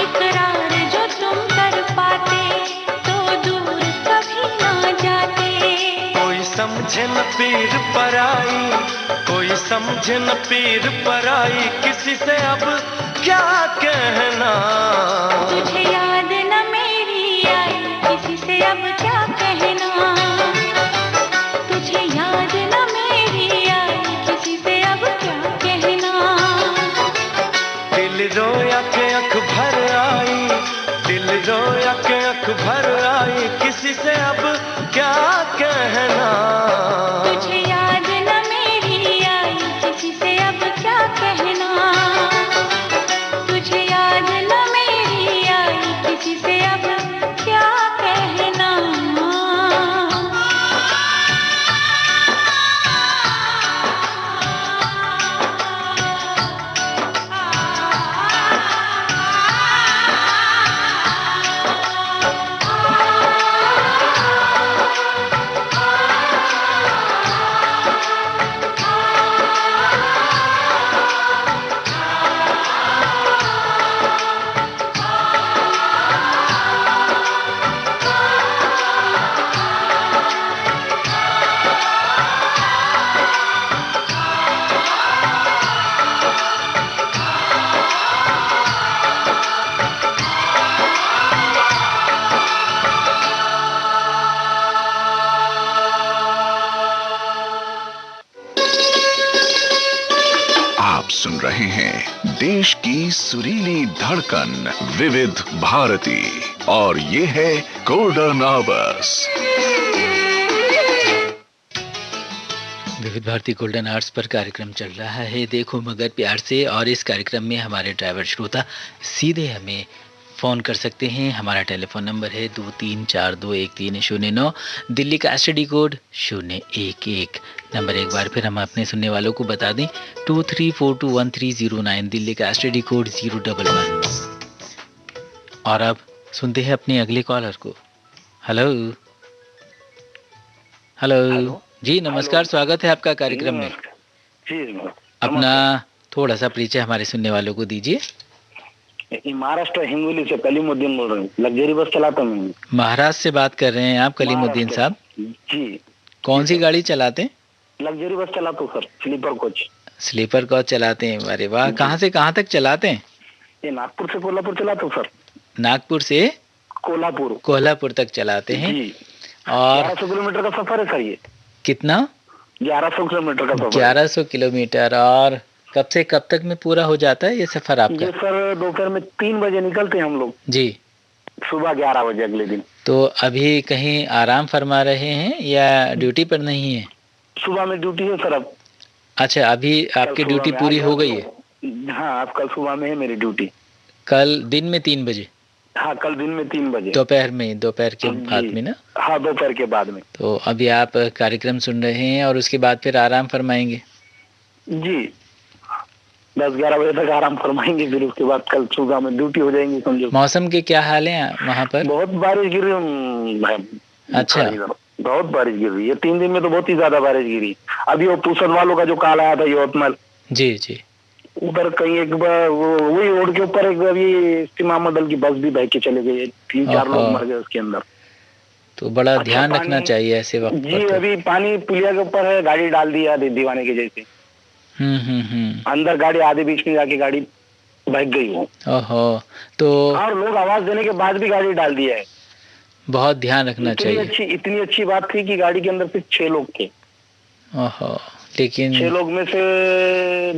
इकरार जो तुम कर पाते तो दूर कभी ना जाते। कोई समझे न पीर पराई, कोई समझे न पीर पराई, किसी से अब क्या कहना। तुझे याद न मेरी आई, किसी से अब क्या कहना, तुझे याद न मेरी आई, किसी से अब क्या कहना। दिल रोया के अख भर आई, दिल रोया के अख भर आई, किसी से अब क्या कहना। तुझे याद न मेरी आई, किसी से अब क्या कहना, तुझे याद न मेरी आई, किसी से अब क्या कहना। सुन रहे हैं देश की सुरीली धड़कन विविध भारती और ये है गोल्डन आवर्स। विविध भारती गोल्डन आवर्स पर कार्यक्रम चल रहा है देखो मगर प्यार से, और इस कार्यक्रम में हमारे ड्राइवर श्रोता सीधे हमें फ़ोन कर सकते हैं। हमारा टेलीफोन नंबर है 23421309, दिल्ली का एसटीडी कोड 011। नंबर एक बार फिर हम अपने सुनने वालों को बता दें 23421309, दिल्ली का एसटीडी कोड 011। और अब सुनते हैं अपने अगले कॉलर को। हेलो हेलो जी नमस्कार, स्वागत है आपका कार्यक्रम में। अपना थोड़ा सा परिचय हमारे सुनने वालों को दीजिए। महाराष्ट्र हिंगोली से कलीमुद्दीन बोल रहा हूँ, लग्जरी बस चलाता हूँ। महाराष्ट्र से बात कर रहे हैं आप कलीमुद्दीन साहब जी? कौन सी गाड़ी चलाते हैं? लग्जरी बस चलाता हूँ sir, sleeper coach. Sleeper coach चलाते हैं, अरे वाह। कहाँ से कहाँ तक चलाते हैं? ये नागपुर से कोल्हापुर चलाता हूँ सर। नागपुर से कोल्हापुर कोल्हापुर तक चलाते हैं। और 1100 किलोमीटर का सफर है सर ये। कितना? 1100 किलोमीटर का सफर। 1100 किलोमीटर। और कब से कब तक में पूरा हो जाता है ये सफर आपका? ये सर दोपहर में 3 बजे निकलते हैं हम लोग जी, सुबह 11 बजे अगले दिन। तो अभी कहीं आराम फरमा रहे हैं या ड्यूटी पर नहीं है? सुबह में ड्यूटी है सर अब। अच्छा, अभी आपकी ड्यूटी पूरी हो गई है? हाँ, अब कल सुबह में है मेरी ड्यूटी। कल दिन में 3 बजे? हाँ, कल दिन में 3 बजे। दोपहर के बाद में ना? हाँ, दोपहर के बाद में। तो अभी आप कार्यक्रम सुन रहे हैं और उसके बाद फिर आराम फरमाएंगे? जी, 10-11 बजे तक आराम फरमाएंगे, फिर उसके बाद कल सुबह में ड्यूटी हो जाएंगी समझो। मौसम के क्या हाल है वहाँ पर? बहुत बारिश गिर रही। अच्छा, बहुत बारिश गिर रही है 3 दिन में, तो बहुत ही ज्यादा बारिश गिरी। अभी वो पूसन वालों का जो काल आया था यवतमाल, जी जी, उधर कहीं एक बार वही रोड के ऊपर एक अभी सीमा मॉडल की बस भी बह के चले गई, 3-4 लोग मर गए उसके अंदर। तो बड़ा ध्यान रखना चाहिए ऐसे वक्त जी। अभी पानी पुलिया के ऊपर है, गाड़ी डाल दिया दीवाने के जैसे। अंदर गाड़ी आधे बीच में जाके गाड़ी बह गई वो। ओहो, तो और लोग आवाज देने के बाद भी गाड़ी डाल दिया है। बहुत ध्यान रखना चाहिए। इतनी अच्छी बात थी कि गाड़ी के अंदर सिर्फ 6 लोग थे। ओहो, लेकिन 6 लोग में से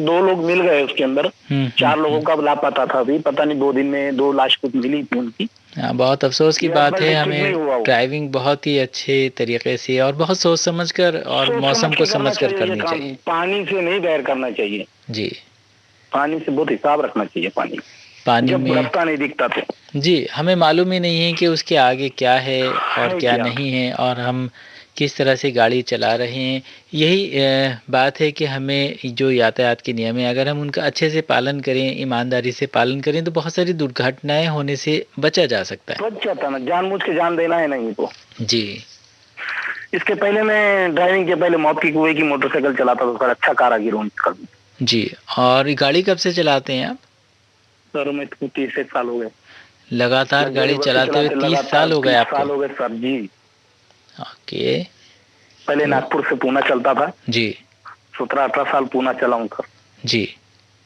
2 लोग मिल गए उसके अंदर। 4 लोगों का लापता था। अभी पता नहीं 2 दिन में 2 लाश कुछ मिली थी उनकी। बहुत अफसोस की बात है। हमें ड्राइविंग बहुत ही अच्छे तरीके से और बहुत सोच समझकर और मौसम को समझकर करनी चाहिए। पानी से नहीं बैर करना चाहिए जी, पानी से बहुत हिसाब रखना चाहिए। पानी में रास्ता नहीं दिखता तो जी, हमें मालूम ही नहीं है कि उसके आगे क्या है और क्या नहीं है और हम किस तरह से गाड़ी चला रहे हैं। यही बात है कि हमें जो यातायात के नियम है, अगर हम उनका अच्छे से पालन करें, ईमानदारी से पालन करें, तो बहुत सारी दुर्घटनाएं होने से बचा जा सकता है। बच जाता ना, जानबूझ के जान देना है नहीं तो। जी, इसके पहले मैं ड्राइविंग के पहले मौत की कुएं की मोटरसाइकिल चलाता था, अच्छा कारागिर हूँ जी। और गाड़ी कब से चलाते हैं आप? सर मैं 30 साल हो गए लगातार गाड़ी चलाते हुए। 30 साल हो गए आपको? साल हो गए सर जी। ओके। पहले नागपुर से पूना चलता था जी। 17-18 साल पूना चलाऊं सर जी।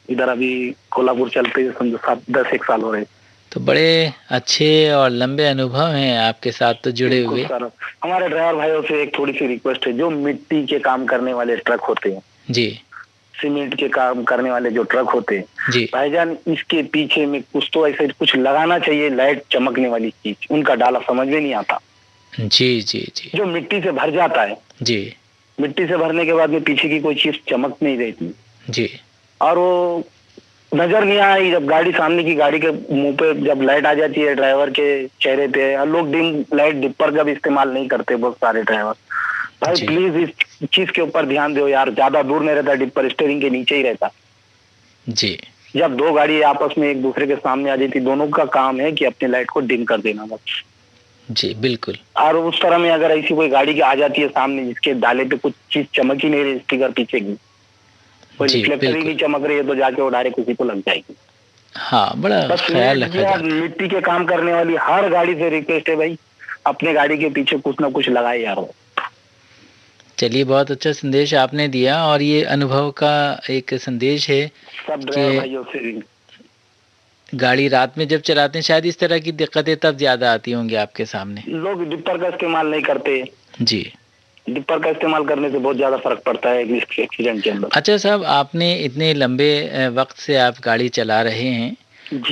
इधर अभी कोल्हापुर चलते समझो 7-10 साल हो रहे। तो बड़े अच्छे और लंबे अनुभव हैं आपके साथ तो जुड़े हुए। सर हमारे ड्राइवर भाइयों से एक थोड़ी सी रिक्वेस्ट है, जो मिट्टी के काम करने वाले ट्रक होते हैं जी, सीमेंट के काम करने वाले जो ट्रक होते हैं जी, भाईजान, इसके पीछे में कुछ तो ऐसे कुछ लगाना चाहिए, लाइट चमकने वाली चीज। उनका डाला समझ में नहीं आता। जी जी जी। जो मिट्टी से भर जाता है जी, मिट्टी से भरने के बाद में पीछे की कोई चीज चमक नहीं रहती जी, और वो नजर नहीं आई। जब गाड़ी सामने की गाड़ी के मुंह पे जब लाइट आ जाती है ड्राइवर के चेहरे पे, और लोग डिम लाइट डिपर जब इस्तेमाल नहीं करते बहुत सारे ड्राइवर, भाई प्लीज इस चीज के ऊपर ध्यान दो यार। ज्यादा दूर नहीं रहता डिपर, स्टीयरिंग के नीचे ही रहता जी। जब 2 गाड़ी आपस में एक दूसरे के सामने आ जाती, दोनों का काम है कि अपनी लाइट को डिम कर देना बस। जी बिल्कुल। और उस तरह में अगर ऐसी कोई गाड़ी आ जाती है सामने जिसके डाले पे कुछ चीज चमक ही नहीं रही, स्टिकर पीछे की कोई रिफ्लेक्टर ही नहीं चमक रही है, तो जाके वो डायरेक्ट उसी को लग जाएगी। हाँ, बड़ा ख्याल रखा जाता है। मिट्टी के काम करने वाली हर गाड़ी से रिक्वेस्ट है भाई, अपने गाड़ी के पीछे कुछ ना कुछ लगाए यार। चलिए, बहुत अच्छा संदेश आपने दिया और ये अनुभव का एक संदेश है सब ड्राइवर भाइयों से। गाड़ी रात में जब चलाते हैं शायद इस तरह की दिक्कतें तब ज्यादा आती होंगी आपके सामने। लोग डिपर का इस्तेमाल नहीं करते जी। डिपर का इस्तेमाल करने से बहुत ज्यादा फर्क पड़ता है एक्सीडेंट के अंदर। अच्छा साहब, आपने इतने लंबे वक्त से आप गाड़ी चला रहे हैं,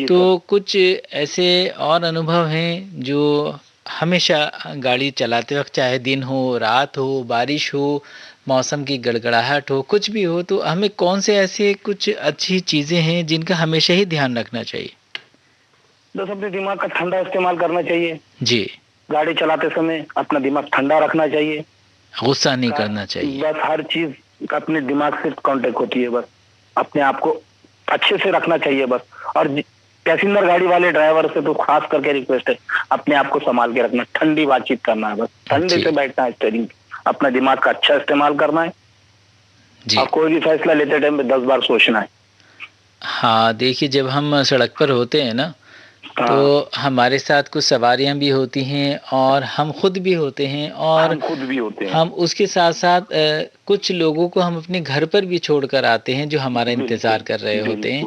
तो कुछ ऐसे और अनुभव हैं जो हमेशा गाड़ी चलाते वक्त, चाहे दिन हो, रात हो, बारिश हो, मौसम की गड़गड़ाहट हो, कुछ भी हो, तो हमें कौन से ऐसे कुछ अच्छी चीज़ें हैं जिनका हमेशा ही ध्यान रखना चाहिए? बस अपने दिमाग का ठंडा इस्तेमाल करना चाहिए जी। गाड़ी चलाते समय अपना दिमाग ठंडा रखना चाहिए, गुस्सा नहीं करना चाहिए। बस हर चीज अपने दिमाग से कांटेक्ट होती है, बस अपने आप को अच्छे से रखना चाहिए बस। और पैसेंजर गाड़ी वाले ड्राइवर से तो खास करके रिक्वेस्ट है, अपने आप को संभाल के रखना, ठंडी बातचीत करना है बस, ठंडे से बैठना है, स्टीयरिंग अपना दिमाग का अच्छा इस्तेमाल करना है जी। और कोई भी फैसला लेते टाइम में 10 बार सोचना है। हाँ, देखिए, जब हम सड़क पर होते हैं ना, तो हमारे साथ कुछ सवारियां भी होती हैं और हम खुद भी होते हैं, और हम खुद भी होते हैं। हम उसके साथ साथ कुछ लोगों को हम अपने घर पर भी छोड़कर आते हैं जो हमारा इंतज़ार कर रहे होते हैं।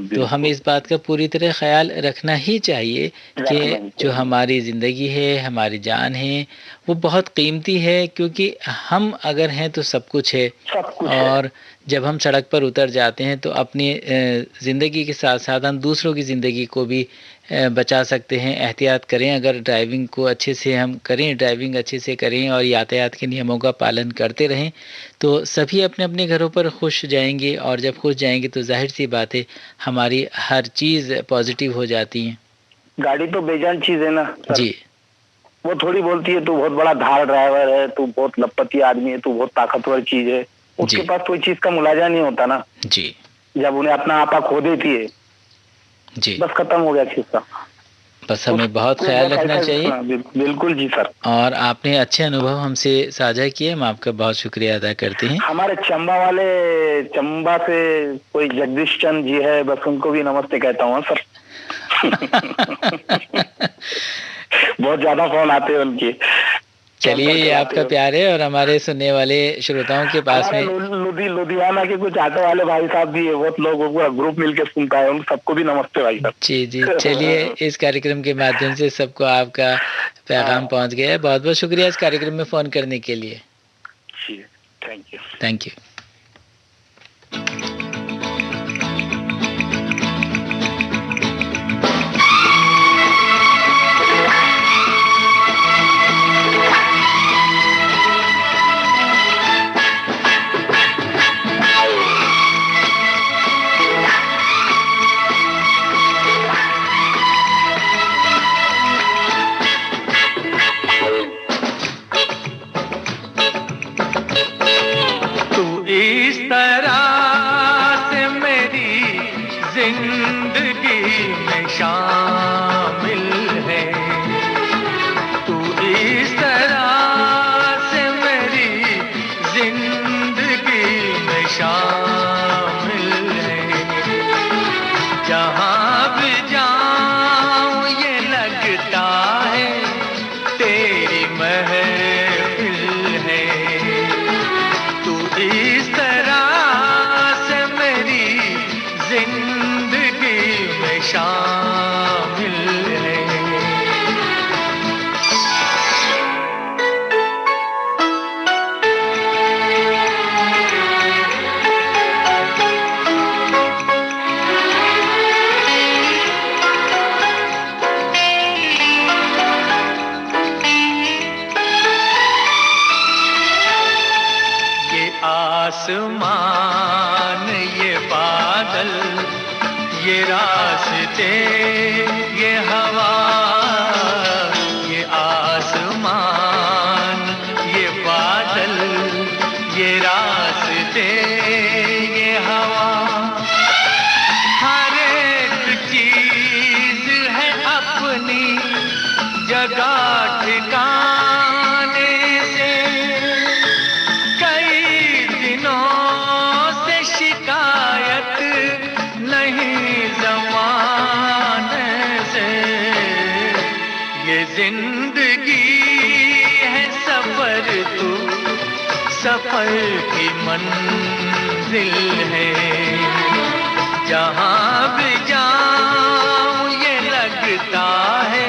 तो हमें इस बात का पूरी तरह ख़्याल रखना ही चाहिए कि जो हमारी ज़िंदगी है, हमारी जान है, वो बहुत कीमती है, क्योंकि हम अगर हैं तो सब कुछ है। और जब हम सड़क पर उतर जाते हैं तो अपनी ज़िंदगी के साथ-साथ हम दूसरों की ज़िंदगी को भी बचा सकते हैं। एहतियात करें, अगर ड्राइविंग को अच्छे से हम करें, ड्राइविंग अच्छे से करें और यातायात के नियमों का पालन करते रहें, तो सभी अपने-अपने घरों पर खुश जाएँगे, और जब खुश जाएँगे तो ज़ाहिर-सी बात है हमारी हर चीज़ पॉज़िटिव हो जाती है। गाड़ी तो बेजान चीज़ है ना सर। जी। वो थोड़ी बोलती है तू बहुत बड़ा धार ड्राइवर है, तू बहुत लपती आदमी है, तू बहुत ताकतवर चीज़ है। उसके पास कोई चीज़ का मुलाजा नहीं होता ना। जी। जब उन्हें अपना आपा खो देती है, जी, बस खत्म हो गया किस्सा। बस हमें बहुत ख्याल रखना चाहिए। बिल्कुल जी सर। और आपने अच्छे अनुभव हमसे साझा किए, हम आपका बहुत शुक्रिया अदा करते हैं। हमारे चंबा से कोई जगदीश चंद जी है, बस उनको भी नमस्ते कहता हूँ सर। बहुत ज्यादा फोन आते हैं उनके। चलिए, ये आपका प्यार है, और हमारे सुनने वाले श्रोताओं के पास में लुधियाना के कुछ ऑटो वाले भाई साहब भी है, बहुत लोगों का ग्रुप मिलकर सुनता है, उन सबको भी नमस्ते भाई साहब। जी जी, चलिए, इस कार्यक्रम के माध्यम से सबको आपका पैगाम पहुंच गया है। बहुत बहुत शुक्रिया इस कार्यक्रम में फ़ोन करने के लिए। Thank you. Thank you. आसमान ये बादल, ये रास्ते, ये हवा, ये आसमान ये बादल, ये रास्ते, ये हवा, हर एक चीज है अपनी जगह ठिकाने से। कई दिनों से शिकायत नहीं ज़माने से। ये जिंदगी है सफर, तू सफर की मंजिल है। जहाँ भी जाऊं ये लगता है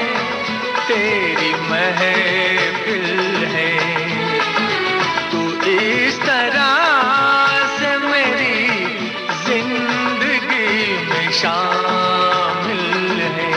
तेरी महफिल है। तू इस तरह से मेरी जिंदगी में शामिल है।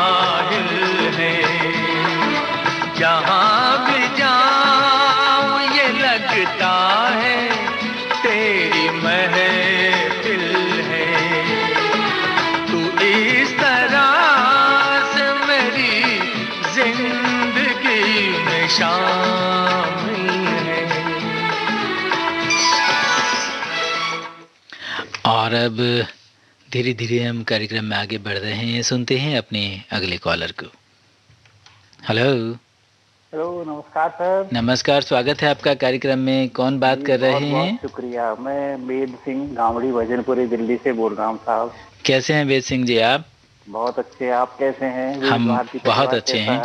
काहिल है। जहाँ भी जाऊं ये लगता है तेरी महफिल है। तू इस तरह से मेरी जिंदगी में शामिल है। और अब धीरे धीरे हम कार्यक्रम में आगे बढ़ रहे हैं। सुनते हैं अपने अगले कॉलर को। हेलो। हेलो, नमस्कार सर। नमस्कार, स्वागत है आपका कार्यक्रम में। कौन बात कर रहे हैं? बहुत शुक्रिया। मैं वेद सिंह गावड़ी भजनपुरी दिल्ली से बोल रहा हूँ साहब। कैसे हैं वेद सिंह जी आप? बहुत अच्छे। आप कैसे हैं? हम बहुत अच्छे हैं।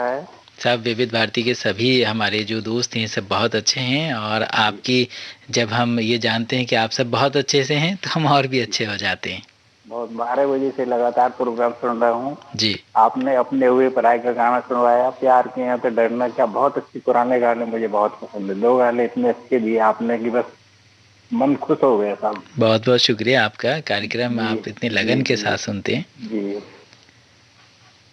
सब विविध भारती के सभी हमारे जो दोस्त हैं सब बहुत अच्छे हैं। और आपकी जब हम ये जानते हैं कि आप सब बहुत अच्छे से हैं तो हम और भी अच्छे हो जाते हैं। बहुत 12 बजे से लगातार प्रोग्राम सुन रहा हूँ जी। आपने अपने हुए पराये का गाना सुनवाया, प्यार के यहाँ तो डरना क्या। बहुत अच्छे पुराने गाने मुझे बहुत पसंद है। 2 गाने इतने अच्छे दिए आपने कि बस मन खुश हो गया साहब। बहुत बहुत शुक्रिया आपका। कार्यक्रम आप इतने लगन के साथ सुनते हैं जी।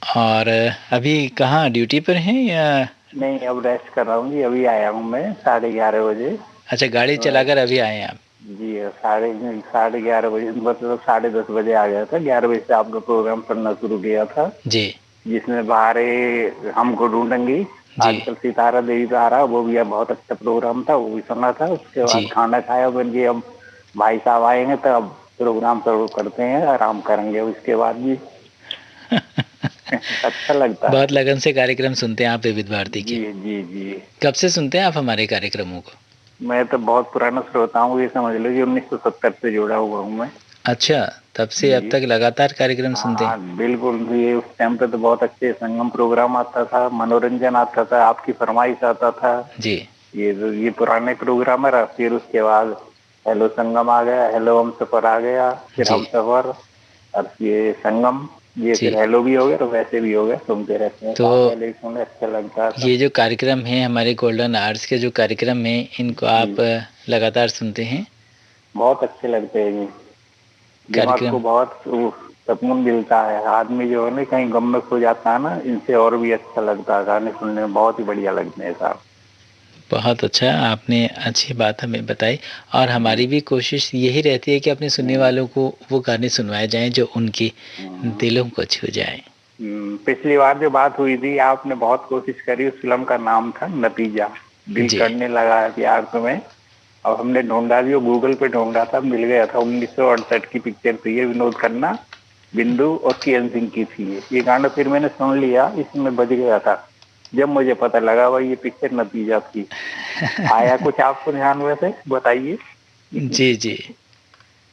और अभी कहाँ ड्यूटी पर हैं या? नहीं, अब रेस्ट कर रहा हूँ जी। अभी आया हूँ मैं 11:30 बजे। अच्छा, गाड़ी चलाकर अभी आए हैं आप? जी, 11:30 बजे, मतलब 10:30 बजे आ गया था। 11 बजे से आपका प्रोग्राम पढ़ना शुरू किया था जी, जिसमें बाहर हमको ढूंढेंगी आजकल सितारा देवी तारा, वो भी बहुत अच्छा प्रोग्राम था, वो भी सुना था। उसके बाद खाना खाया। बन अब भाई साहब आएंगे तो अब प्रोग्राम शुरू करते हैं, आराम करेंगे उसके बाद भी। अच्छा लगता है। बहुत लगन से कार्यक्रम सुनते हैं आप विविध भारती के? जी जी जी। कब से सुनते हैं आप हमारे कार्यक्रमों को? मैं तो बहुत पुराना श्रोता हूँ, ये समझ लो जी 1970 से जुड़ा हुआ हूँ मैं। अच्छा, तब से अब तक लगातार कार्यक्रम सुनते हैं? बिल्कुल। ये उस टाइम पे तो बहुत अच्छे संगम प्रोग्राम आता था, मनोरंजन आता था, आपकी फरमाइश आता था जी। ये पुराने प्रोग्राम है। फिर उसके बाद हेलो संगम आ गया, हेलो हम सफर आ गया, फिर हम सफर और ये संगम, ये फिर हेलो भी हो गया, तो वैसे भी हो गया। सुनते रहते हैं तो अच्छा लगता है। ये जो कार्यक्रम है हमारे गोल्डन आवर्स के जो कार्यक्रम है, इनको आप लगातार सुनते हैं? बहुत अच्छे लगते हैं जी। दिमाग को बहुत सुकून मिलता है। आदमी जो है ना कहीं गम में खो जाता है ना, इनसे और भी अच्छा लगता है। गाने सुनने में बहुत ही बढ़िया लगते हैं साहब। बहुत अच्छा, आपने अच्छी बात हमें बताई। और हमारी भी कोशिश यही रहती है कि अपने सुनने वालों को वो गाने सुनवाए जाएं जो उनके दिलों को छू जाएं। पिछली बार जो बात हुई थी, आपने बहुत कोशिश करी। उस फिल्म का नाम था नतीजा। दिल करने लगा है प्यार तुम्हें। अब हमने ढूंढा भी, गूगल पे ढूंढा था, मिल गया था। 1968 की पिक्चर थी ये, विनोद खन्ना, बिंदु और किरण सिंह की थी ये गाना। फिर मैंने सुन लिया, इसमें बज गया था। जब मुझे पता लगा भाई ये पिक्चर नतीजा थी। आया कुछ आपको ध्यान में से बताइए? जी जी।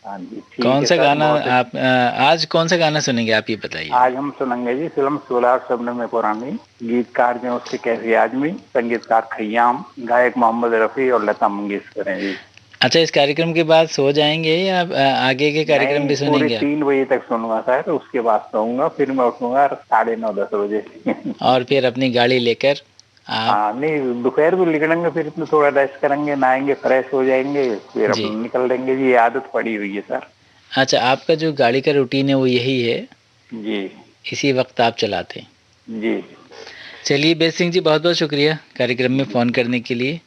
हाँ जी। कौन सा गाना आप आज कौन सा गाना सुनेंगे आप ये बताइए? आज हम सुनेंगे जी फिल्म 16 शबनम में पुरानी। गीतकार जो उसके कैफी आजमी, संगीतकार खय्याम, गायक मोहम्मद रफी और लता मंगेशकर हैं जी। अच्छा, इस कार्यक्रम के बाद सो जाएंगे या आगे के कार्यक्रम भी सुनेंगे? 3 बजे तक सुनूंगा सर, तो उसके बाद सोऊंगा। फिर मैं उठूंगा 9:30-10 बजे। और फिर अपनी गाड़ी लेकर आप? नहीं, दोपहर को निकलेंगे, फिर इसमें थोड़ा रेस्ट करेंगे, नहाएंगे, फ्रेश हो जाएंगे, फिर अपन निकल देंगे जी। आदत पड़ी हुई है सर। अच्छा, आपका जो गाड़ी का रूटीन है वो यही है जी? इसी वक्त आप चलाते हैं जी। चलिए बेद सिंह जी, बहुत बहुत शुक्रिया कार्यक्रम में फ़ोन करने के लिए।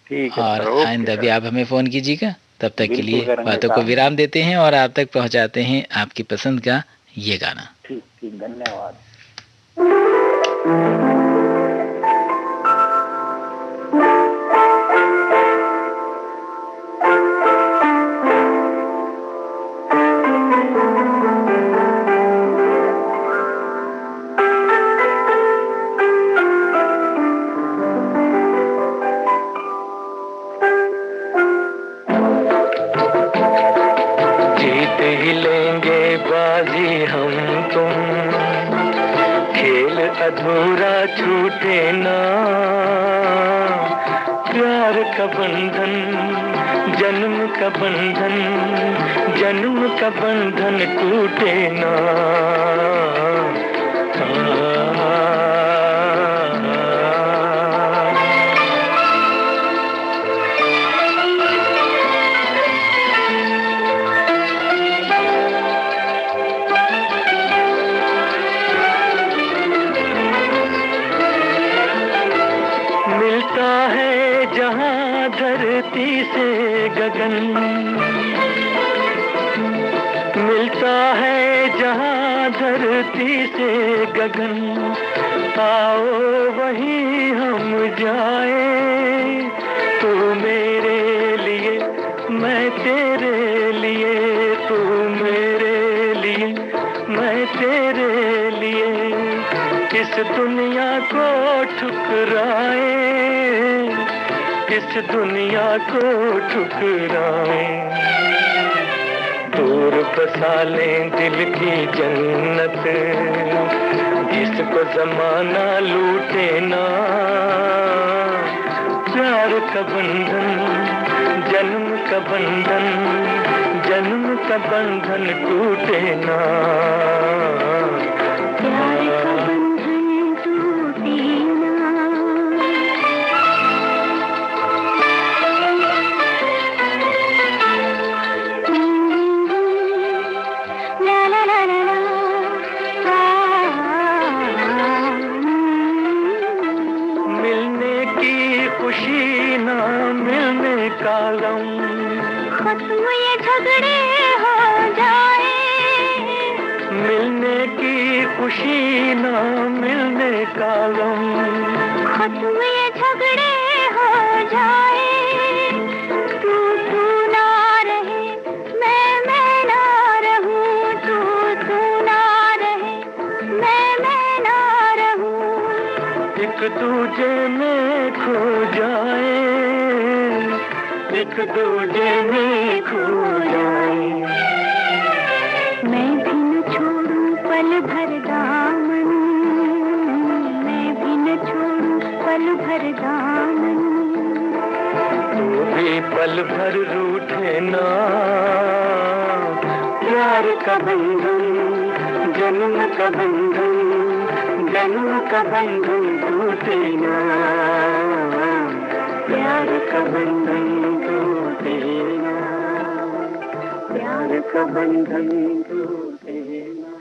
ठीक है। और आइंदा भी आप हमें फ़ोन कीजिएगा। तब तक के लिए बातों को विराम देते हैं और आप तक पहुंचाते हैं आपकी पसंद का ये गाना। ठीक ठीक, धन्यवाद। अधूरा छूटे ना प्यार का बंधन, जन्म का बंधन, जन्म का बंधन टूटे ना। धरती से गगन, मिलता है जहाँ धरती से गगन, आओ वहीं हम जाए, तू मेरे लिए मैं तेरे लिए, तू मेरे लिए मैं तेरे लिए, इस दुनिया को ठुकराए, इस दुनिया को ठुकराए, दूर बसा लें दिल की जन्नत, जिसको जमाना लूटे ना, प्यार का बंधन, जन्म का बंधन, जन्म का बंधन टूटे ना, प्यार का बंधन टूटे ना। ला ला ला ला ला, मिलने की खुशी ना मिलने का गम, खत्म ये झगड़े हो जाए, मिलने की खुशी ना मिलने का गम, खत्म ये झगड़े हो जाए, तू ना रहे मैं ना रहूं, तू ना रहे मैं ना रहूं, एक दूजे में खो जाए, एक दूजे में खो जाए, मैं भी न छोड़ूं पल भर दामन, मैं भी न छोड़ूं पल भर दामन, तू भी पल भर रूठे ना, प्यार का बंधन, जन्म का बंधन, जन्म का बंधन टूटे ना, प्यार का बंधन टूटे ना, प्यार का बंधन टूटे ना।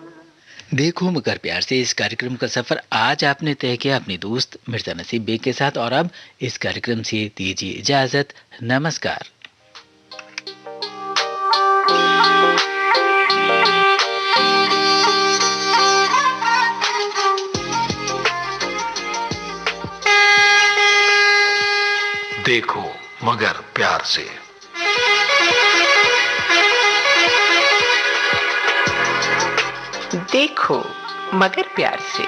देखो मगर प्यार से इस कार्यक्रम का सफर आज आपने तय किया अपनी दोस्त मिर्जा नसीब बेग के साथ, और अब इस कार्यक्रम से दीजिए इजाजत। नमस्कार। देखो मगर प्यार से। देखो मगर प्यार से।